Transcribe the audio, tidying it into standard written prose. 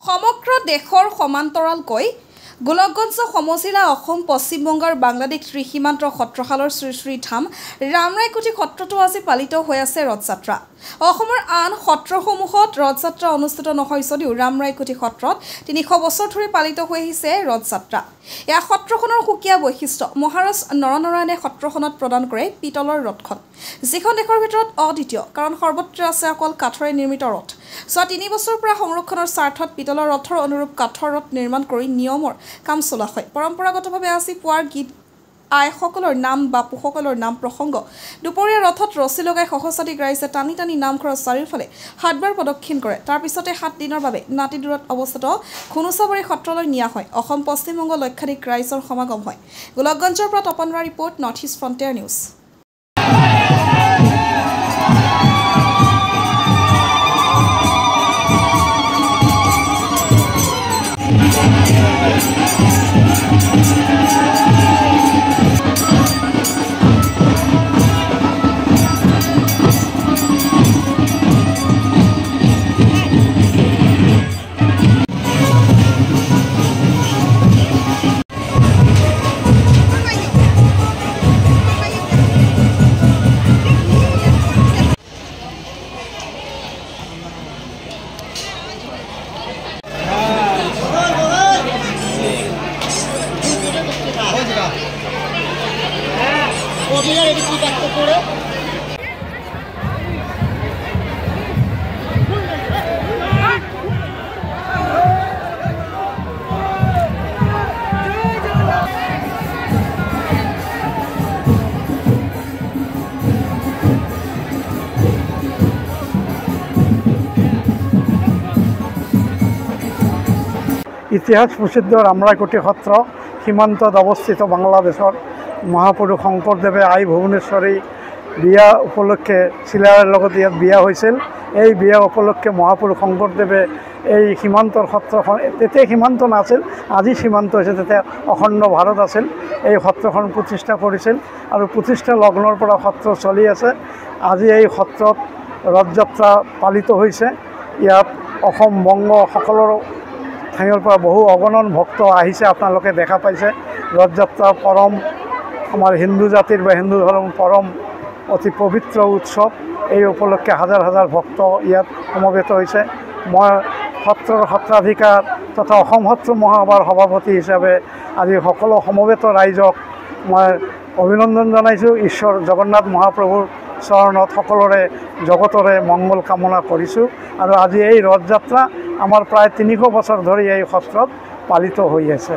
সমগ্ৰ দেশৰ সমান্তৰালকৈ গোলকগঞ্জ সমজিলা অসম পশ্চিমবংগৰ বাংলাদেশ ত্ৰিসীমান্ত সত্ৰশালৰ শ্ৰী শ্ৰী ধাম ৰামৰায়কুটি সত্ৰতো আজি পালিত হৈ আছে ৰথযাত্ৰা। অসমৰ আন সত্ৰসমূহত ৰথযাত্ৰা অনুষ্ঠিত নহয় যদিও ৰামৰায়কুটি সত্ৰত ৩০০ বছৰ ধৰি পালিত হৈ আহিছে ৰথযাত্ৰা। এই সত্ৰখনৰ সুকীয়া বৈশিষ্ট্য মহাৰাজ নৰনাৰায়ণে সত্ৰখনত প্ৰদান কৰে পিতলৰ ৰথখন, যিখন দেশৰ ভিতৰত অদ্বিতীয়, কাৰণ সৰ্বত্ৰ আছে অকল কাঠৰে নিৰ্মিত ৰথ। ৩ বছৰৰ পৰা সংৰক্ষণৰ স্বাৰ্থত পিতলৰ ৰথৰ অনুৰূপ কাঠৰ ৰথ নিৰ্মাণ কৰি নিয়মৰ কাম চলা হয়। পৰম্পৰাগতভাৱে আজি পুৱাৰ গীত আইসকলৰ নাম বাপুসকলৰ নাম প্ৰসংগ, দুপৰীয়া ৰথত ৰছী লগাই সহস্ৰাধিক ৰাইজে টানি টানি নামঘৰৰ চাৰিওফালে 7 বাৰ প্ৰদক্ষিণ কৰে। তাৰ পিছতে 7 দিনৰ বাবে নাতিদূৰত অৱস্থিত খুনুচাবাৰী সত্ৰলৈ নিয়া হয়। অসম পশ্চিমবংগ লক্ষাধিক ৰাইজৰ সমাগম হয়। গোলকগঞ্জৰ পৰা Tapan Bora report, north east frontier news. ইতিহাস প্ৰসিদ্ধ ৰামৰায়কুটি সত্ৰ সীমান্তত অৱস্থিত বাংলাদেশৰ মহাপুৰুষ শংকৰদেৱে আই ভুৱনেশ্বৰী বিয়া উপলক্ষে চিলাৰায়ৰ লগত ইয়াত বিয়া হৈছিল। এই বিয়া উপলক্ষে মহাপুৰুষ শংকৰদেৱে এই সীমান্তৰ সত্ৰখন, তেতিয়া সীমান্ত নাছিল, আজি সীমান্ত হৈছে, তেতিয়া অখণ্ড ভাৰত আছিল, এই সত্ৰখন প্ৰতিষ্ঠা কৰিছিল আৰু প্ৰতিষ্ঠা লগ্নৰ পৰা সত্ৰ চলি আছে। আজি এই সত্ৰত ৰথযাত্ৰা পালিত হৈছে। ইয়াত অসম বংগ সকলো ঠাইৰ পৰা বহু অগণন ভক্ত আহিছে, আপোনালোকে দেখা পাইছে। ৰথযাত্ৰা পৰম আমাৰ হিন্দু জাতিৰ বা হিন্দু ধৰ্মৰ পৰম অতি পবিত্ৰ উৎসৱ। এই উপলক্ষে হাজাৰ হাজাৰ ভক্ত ইয়াত সমবেত হৈছে। মই সত্ৰৰ সত্ৰাধিকাৰ তথা অসম সত্ৰ মহাসভাৰ সভাপতি হিচাপে আজি সকলো সমবেত ৰাইজক মই অভিনন্দন জনাইছোঁ। ঈশ্বৰ জগন্নাথ মহাপ্ৰভুৰ চৰণত সকলোৰে জগতৰে মংগল কামনা কৰিছোঁ। আৰু আজি এই ৰথযাত্ৰা আমাৰ প্ৰায় ৩০০ বছৰ ধৰি এই সত্ৰত পালিত হৈ আছে।